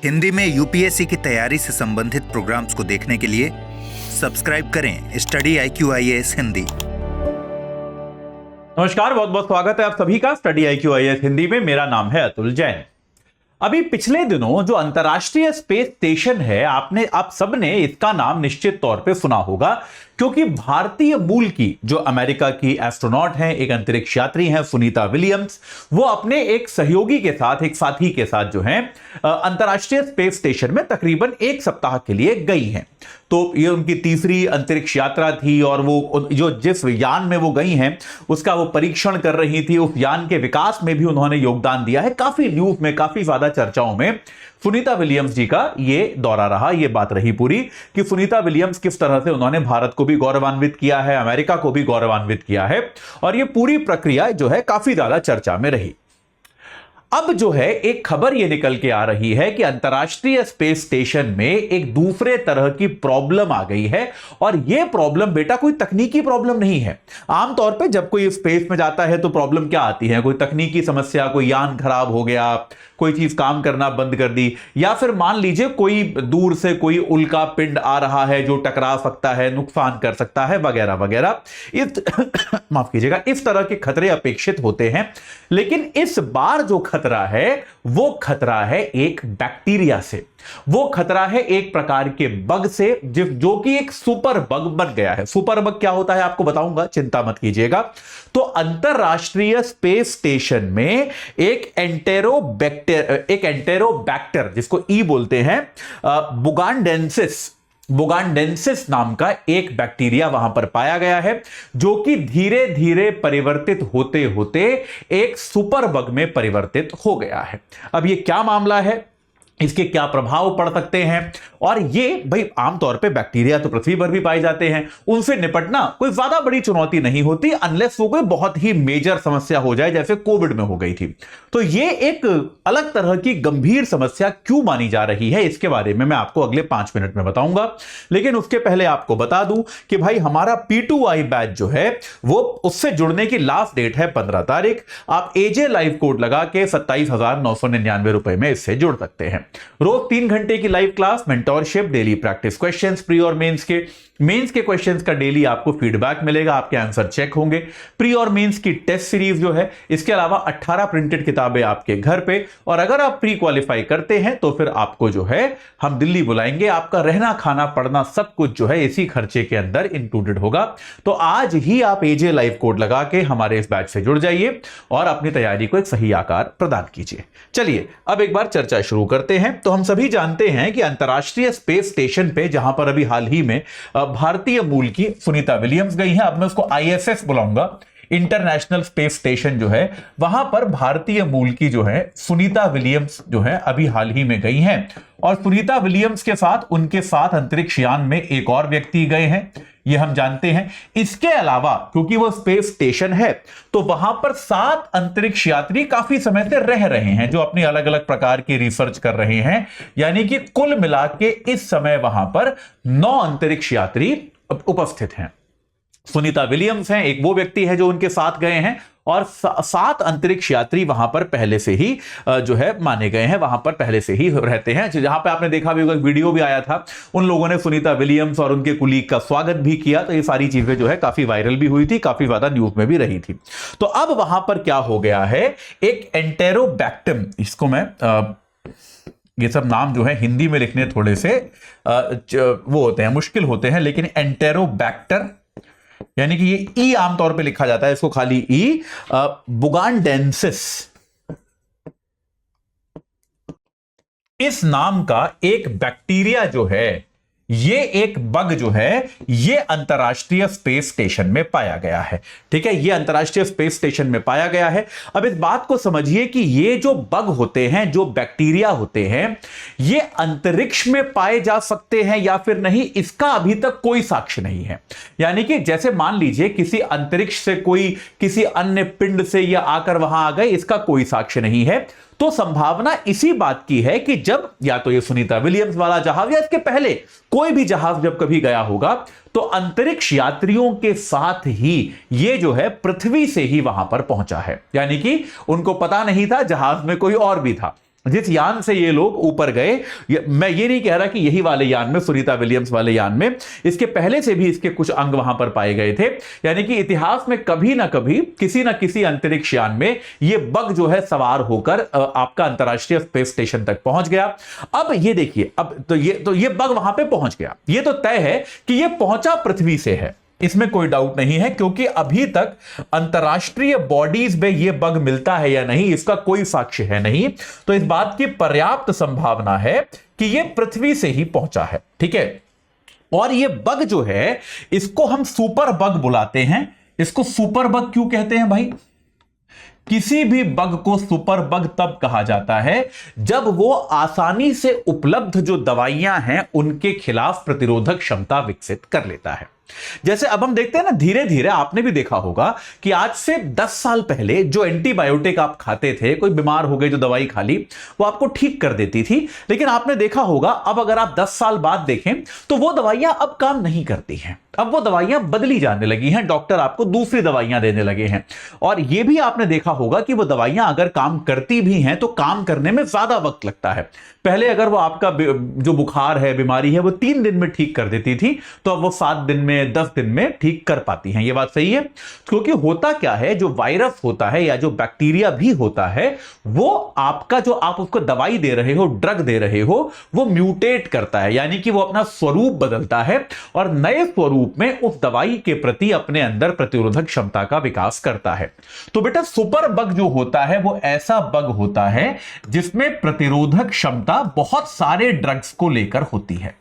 हिंदी में यूपीएससी की तैयारी से संबंधित प्रोग्राम्स को देखने के लिए सब्सक्राइब करें स्टडी IQ-IAS हिंदी। नमस्कार, बहुत बहुत स्वागत है आप सभी का स्टडी IQ-IAS हिंदी में। मेरा नाम है अतुल जैन। अभी पिछले दिनों जो अंतर्राष्ट्रीय स्पेस स्टेशन है, आप सबने इसका नाम निश्चित तौर पे सुना होगा, क्योंकि भारतीय मूल की जो अमेरिका की एस्ट्रोनॉट हैं, एक अंतरिक्ष यात्री हैं सुनीता विलियम्स, वो अपने एक सहयोगी के साथ, एक साथी के साथ जो है अंतर्राष्ट्रीय स्पेस स्टेशन में तकरीबन एक सप्ताह के लिए गई हैं। तो ये उनकी तीसरी अंतरिक्ष यात्रा थी और वो जो जिस यान में वो गई हैं उसका वो परीक्षण कर रही थी, उस यान के विकास में भी उन्होंने योगदान दिया है। काफी न्यूज में, काफी ज्यादा चर्चाओं में सुनीता विलियम्स जी का ये दौरा रहा, ये बात रही पूरी कि सुनीता विलियम्स किस तरह से उन्होंने भारत को भी गौरवान्वित किया है, अमेरिका को भी गौरवान्वित किया है, और ये पूरी प्रक्रिया जो है काफी ज्यादा चर्चा में रही। अब जो है एक खबर ये निकल के आ रही है कि अंतर्राष्ट्रीय स्पेस स्टेशन में एक दूसरे तरह की प्रॉब्लम आ गई है, और ये प्रॉब्लम बेटा कोई तकनीकी प्रॉब्लम नहीं है। आमतौर पे जब कोई स्पेस में जाता है तो प्रॉब्लम क्या आती है? कोई तकनीकी समस्या, कोई यान खराब हो गया, कोई चीज काम करना बंद कर दी, या फिर मान लीजिए कोई दूर से कोई उल्का पिंड आ रहा है जो टकरा सकता है, नुकसान कर सकता है, वगैरह वगैरह। माफ कीजिएगा, इस तरह के खतरे अपेक्षित होते हैं। लेकिन इस बार जो खतरा है वो खतरा है एक बैक्टीरिया से, वो खतरा है एक प्रकार के बग से, जो कि एक सुपर बग बन गया है। सुपर बग क्या होता है आपको बताऊंगा, चिंता मत कीजिएगा। तो अंतरराष्ट्रीय स्पेस स्टेशन में एक एंटेरोबैक्टर जिसको ई बोलते हैं, बुगांडेंसिस नाम का एक बैक्टीरिया वहां पर पाया गया है, जो कि धीरे धीरे परिवर्तित होते होते एक सुपर बग में परिवर्तित हो गया है। अब ये क्या मामला है, इसके क्या प्रभाव पड़ सकते हैं, और ये भाई आमतौर पे बैक्टीरिया तो पृथ्वी पर भी पाए जाते हैं, उनसे निपटना कोई ज्यादा बड़ी चुनौती नहीं होती, अनलेस वो कोई बहुत ही मेजर समस्या हो जाए जैसे कोविड में हो गई थी। तो ये एक अलग तरह की गंभीर समस्या क्यों मानी जा रही है, इसके बारे में मैं आपको अगले 5 मिनट में बताऊंगा। लेकिन उसके पहले आपको बता दूं कि भाई हमारा P2I बैच जो है वो उससे जुड़ने की लास्ट डेट है 15 तारीख। आप AJ लाइव कोड लगा के 27,999 रुपए में इससे जुड़ सकते हैं। रोज 3 घंटे की live class, mentorship, daily practice questions, pre और मेंस के क्वेश्चंस का डेली आपको फीडबैक मिलेगा, आपके आंसर चेक होंगे। प्री और मेंस की टेस्ट सीरीज जो है, इसके अलावा 18 प्रिंटेड किताबें आपके घर पे, और अगर आप प्री क्वालिफाई करते हैं तो फिर आपको जो है हम दिल्ली बुलाएंगे, आपका रहना खाना पढ़ना सब कुछ जो है इसी खर्चे के अंदर इंक्लूडेड होगा। तो आज ही आप AJ लाइव कोड लगा के हमारे इस बैच से जुड़ जाइए और अपनी तैयारी को एक सही आकार प्रदान कीजिए। चलिए अब एक बार चर्चा शुरू करते हैं। तो हम सभी जानते हैं कि अंतर्राष्ट्रीय स्पेस स्टेशन पे, जहां पर अभी हाल ही में भारतीय मूल की सुनीता विलियम्स गई हैं, अब मैं उसको ISS बुलाऊंगा, इंटरनेशनल स्पेस स्टेशन जो है, वहां पर भारतीय मूल की जो है सुनीता विलियम्स जो है अभी हाल ही में गई हैं। और सुनीता विलियम्स के साथ उनके साथ अंतरिक्ष यान में एक और व्यक्ति गए हैं, ये हम जानते हैं। इसके अलावा क्योंकि वो स्पेस स्टेशन है तो वहां पर 7 अंतरिक्ष यात्री काफी समय से रह रहे हैं, जो अपनी अलग अलग प्रकार की रिसर्च कर रहे हैं। यानी कि कुल मिला के इस समय वहां पर 9 अंतरिक्ष यात्री उपस्थित हैं। सुनीता विलियम्स हैं, एक वो व्यक्ति है जो उनके साथ गए हैं, और 7 अंतरिक्ष यात्री वहां पर पहले से ही जो है माने गए हैं, वहां पर पहले से ही रहते हैं। जहां पे आपने देखा भी होगा, वीडियो भी आया था, उन लोगों ने सुनीता विलियम्स और उनके कुलीग का स्वागत भी किया। तो ये सारी चीजें जो है काफी वायरल भी हुई थी, काफी ज्यादा न्यूज में भी रही थी। तो अब वहां पर क्या हो गया है, एक एंटेरोबैक्टम, इसको मैं ये सब नाम जो है हिंदी में लिखने थोड़े से वो होते हैं, मुश्किल होते हैं, लेकिन एंटेरोबैक्टर यानी कि ये ई आमतौर पे लिखा जाता है, इसको खाली ई, बुगांडेंसिस, इस नाम का एक बैक्टीरिया जो है, ये एक बग जो है, ये अंतर्राष्ट्रीय स्पेस स्टेशन में पाया गया है। ठीक है, ये अंतर्राष्ट्रीय स्पेस स्टेशन में पाया गया है। अब इस बात को समझिए कि ये जो बग होते हैं, जो बैक्टीरिया होते हैं, ये अंतरिक्ष में पाए जा सकते हैं या फिर नहीं, इसका अभी तक कोई साक्ष्य नहीं है। यानी कि जैसे मान लीजिए किसी अंतरिक्ष से कोई किसी अन्य पिंड से या आकर वहां आ गए, इसका कोई साक्ष्य नहीं है। तो संभावना इसी बात की है कि जब या तो ये सुनीता विलियम्स वाला जहाज या इसके पहले कोई भी जहाज जब कभी गया होगा, तो अंतरिक्ष यात्रियों के साथ ही ये जो है पृथ्वी से ही वहां पर पहुंचा है। यानी कि उनको पता नहीं था, जहाज में कोई और भी था। जिस यान से ये लोग ऊपर गए, मैं ये नहीं कह रहा कि यही वाले यान में, सुनीता विलियम्स वाले यान में, इसके पहले से भी इसके कुछ अंग वहां पर पाए गए थे। यानी कि इतिहास में कभी ना कभी किसी ना किसी अंतरिक्ष यान में ये बग जो है सवार होकर आपका अंतरराष्ट्रीय स्पेस स्टेशन तक पहुंच गया। अब ये देखिए, अब तो ये बग वहां पे पहुंच गया। ये तो तय है कि ये पहुंचा पृथ्वी से है, इसमें कोई डाउट नहीं है, क्योंकि अभी तक अंतरराष्ट्रीय बॉडीज में यह बग मिलता है या नहीं इसका कोई साक्ष्य है नहीं। तो इस बात की पर्याप्त संभावना है कि यह पृथ्वी से ही पहुंचा है, ठीक है। और यह बग जो है इसको हम सुपर बग बुलाते हैं। इसको सुपर बग क्यों कहते हैं भाई? किसी भी बग को सुपर बग तब कहा जाता है जब वो आसानी से उपलब्ध जो दवाइयां हैं उनके खिलाफ प्रतिरोधक क्षमता विकसित कर लेता है। जैसे अब हम देखते हैं ना, धीरे धीरे आपने भी देखा होगा कि आज से 10 साल पहले जो एंटीबायोटिक आप खाते थे, कोई बीमार हो गए जो दवाई खा ली वो आपको ठीक कर देती थी, लेकिन आपने देखा होगा अब अगर आप 10 साल बाद देखें तो वो दवाइयां अब काम नहीं करती हैं। अब वो दवाइयां बदली जाने लगी हैं, डॉक्टर आपको दूसरी दवाइयां देने लगे हैं। और यह भी आपने देखा होगा कि वो दवाइयां अगर काम करती भी हैं तो काम करने में ज्यादा वक्त लगता है। पहले अगर वो आपका जो बुखार है, बीमारी है, वो 3 दिन में ठीक कर देती थी, तो अब वो 7 दिन में, 10 दिन में ठीक कर पाती हैं। ये बात सही है, क्योंकि होता क्या है, जो वायरस होता है या जो बैक्टीरिया भी होता है, वो आपका जो आप उसको दवाई दे रहे हो, ड्रग दे रहे हो, वो म्यूटेट करता है, यानी कि वो अपना स्वरूप बदलता है और नए स्वरूप में उस दवाई के प्रति अपने अंदर प्रतिरोधक क्षमता का विकास करता है। तो बेटा सुपर बग जो होता है वो ऐसा बग होता है जिसमें प्रतिरोधक क्षमता बहुत सारे ड्रग्स को लेकर होती है,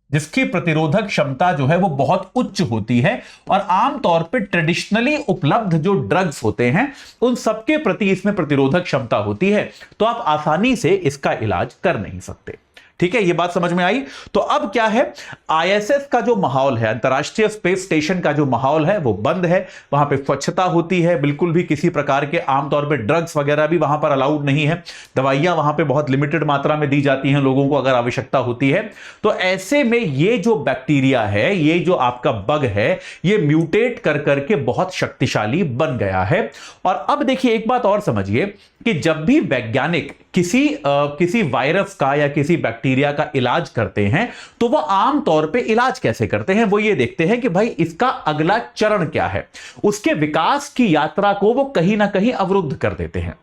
जिसकी प्रतिरोधक क्षमता जो है वो बहुत उच्च होती है और आमतौर पे ट्रेडिशनली उपलब्ध जो ड्रग्स होते हैं उन सबके प्रति इसमें प्रतिरोधक क्षमता होती है। तो आप आसानी से इसका इलाज कर नहीं सकते, ठीक है। ये बात समझ में आई। तो अब क्या है, आईएसएस का जो माहौल है, अंतरराष्ट्रीय स्पेस स्टेशन का जो माहौल है वो बंद है, वहां पे स्वच्छता होती है, बिल्कुल भी किसी प्रकार के आमतौर पे ड्रग्स वगैरह भी वहां पर अलाउड नहीं है, दवाइयां वहां पे बहुत लिमिटेड मात्रा में दी जाती हैं लोगों को अगर आवश्यकता होती है। तो ऐसे में ये जो बैक्टीरिया है, ये जो आपका बग है, ये म्यूटेट कर करके बहुत शक्तिशाली बन गया है। और अब देखिए एक बात और समझिए कि जब भी वैज्ञानिक किसी वायरस का या किसी बैक्टीरिया का इलाज करते हैं तो वो आम तौर पे इलाज कैसे करते हैं, वो ये देखते हैं कि भाई इसका अगला चरण क्या है, उसके विकास की यात्रा को वो कहीं ना कहीं अवरुद्ध कर देते हैं,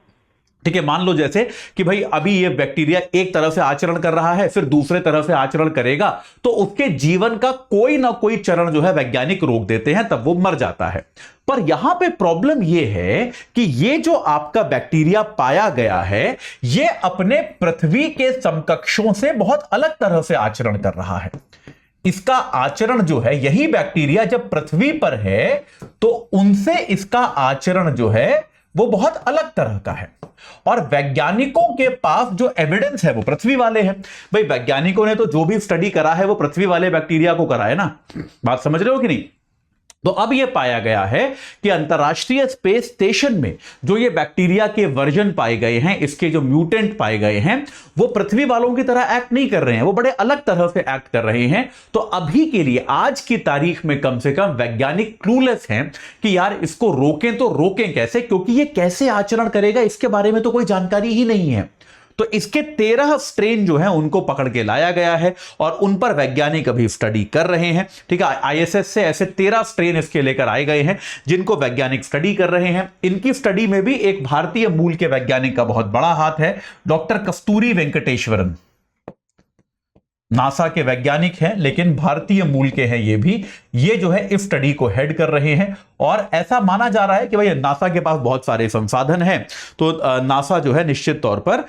ठीक है। मान लो जैसे कि भाई अभी ये बैक्टीरिया एक तरफ से आचरण कर रहा है, फिर दूसरे तरफ से आचरण करेगा, तो उसके जीवन का कोई ना कोई चरण जो है वैज्ञानिक रोक देते हैं, तब वो मर जाता है। पर यहां पे प्रॉब्लम ये है कि ये जो आपका बैक्टीरिया पाया गया है, ये अपने पृथ्वी के समकक्षों से बहुत अलग तरह से आचरण कर रहा है। इसका आचरण जो है, यही बैक्टीरिया जब पृथ्वी पर है तो उनसे इसका आचरण जो है वो बहुत अलग तरह का है। और वैज्ञानिकों के पास जो एविडेंस है वो पृथ्वी वाले हैं। भाई वैज्ञानिकों ने तो जो भी स्टडी करा है वो पृथ्वी वाले बैक्टीरिया को करा है ना, बात समझ रहे हो कि नहीं। तो अब यह पाया गया है कि अंतरराष्ट्रीय स्पेस स्टेशन में जो ये बैक्टीरिया के वर्जन पाए गए हैं, इसके जो म्यूटेंट पाए गए हैं, वो पृथ्वी वालों की तरह एक्ट नहीं कर रहे हैं, वो बड़े अलग तरह से एक्ट कर रहे हैं। तो अभी के लिए आज की तारीख में कम से कम वैज्ञानिक क्लूलेस हैं कि यार इसको रोकें तो रोकें कैसे, क्योंकि ये कैसे आचरण करेगा इसके बारे में तो कोई जानकारी ही नहीं है। तो इसके 13 स्ट्रेन जो हैं उनको पकड़ के लाया गया है और उन पर वैज्ञानिक अभी स्टडी कर रहे हैं, ठीक है। आईएसएस से ऐसे 13 स्ट्रेन इसके लेकर आए गए हैं जिनको वैज्ञानिक स्टडी कर रहे हैं। इनकी स्टडी में भी एक भारतीय मूल के वैज्ञानिक का बहुत बड़ा हाथ है, डॉक्टर कस्तूरी वेंकटेश्वरन। नासा के वैज्ञानिक हैं लेकिन भारतीय मूल के हैं ये जो है इस स्टडी को हेड कर रहे हैं। और ऐसा माना जा रहा है कि भाई नासा के पास बहुत सारे संसाधन हैं, तो नासा जो है निश्चित तौर पर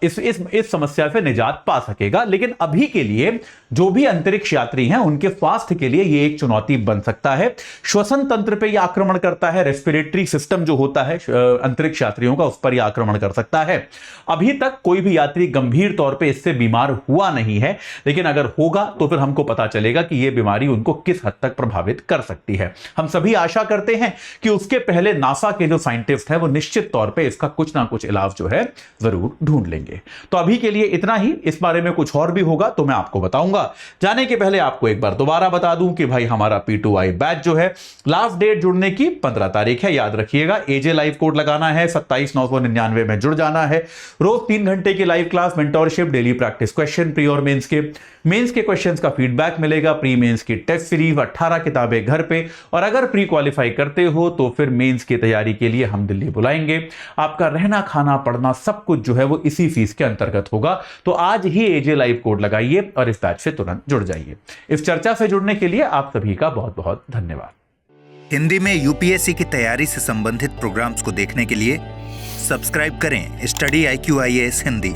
इस समस्या से निजात पा सकेगा। लेकिन अभी के लिए जो भी अंतरिक्ष यात्री हैं उनके स्वास्थ्य के लिए ये एक चुनौती बन सकता है। श्वसन तंत्र पे ये आक्रमण करता है, रेस्पिरेटरी सिस्टम जो होता है अंतरिक्ष यात्रियों का, उस पर यह आक्रमण कर सकता है। अभी तक कोई भी यात्री गंभीर तौर पर इससे बीमार हुआ नहीं नहीं है, लेकिन अगर होगा तो फिर हमको पता चलेगा कि यह बीमारी उनको किस हद तक प्रभावित कर सकती है। हम सभी आशा करते हैं कि उसके पहले नासा के जो साइंटिस्ट हैं वो निश्चित तौर पे इसका कुछ ना कुछ इलाज जो है जरूर ढूंढ लेंगे। तो अभी के लिए इतना ही। इस बारे में कुछ और भी होगा तो मैं आपको बताऊंगा। जाने के पहले आपको एक बार दोबारा बता दूं कि भाई हमारा P2I बैच जो है लास्ट डेट जुड़ने की 15 तारीख है, याद रखिएगा। एजे लाइव कोड लगाना है, 27,999 में जुड़ जाना है। रोज 3 घंटे की live class, mentorship, daily practice question, pre और मेंस के क्वेश्चंस का फीडबैक मिलेगा, प्री मेंस की टेस्ट सीरीज, 18 किताबें घर पे, और अगर प्री क्वालिफाई करते हो तो फिर मेंस की तैयारी के लिए हम दिल्ली बुलाएंगे। आपका रहना, खाना, पढ़ना सब कुछ जो है वो इसी फीस के अंतर्गत होगा। तो आज ही एजे लाइव कोड लगाइए और इस बैच से तुरंत जुड़ जाइए। इस चर्चा से जुड़ने के लिए आप सभी का बहुत बहुत धन्यवाद। हिंदी में यूपीएससी की तैयारी से संबंधित प्रोग्राम्स को देखने के लिए सब्सक्राइब करें स्टडी IQ IAS हिंदी।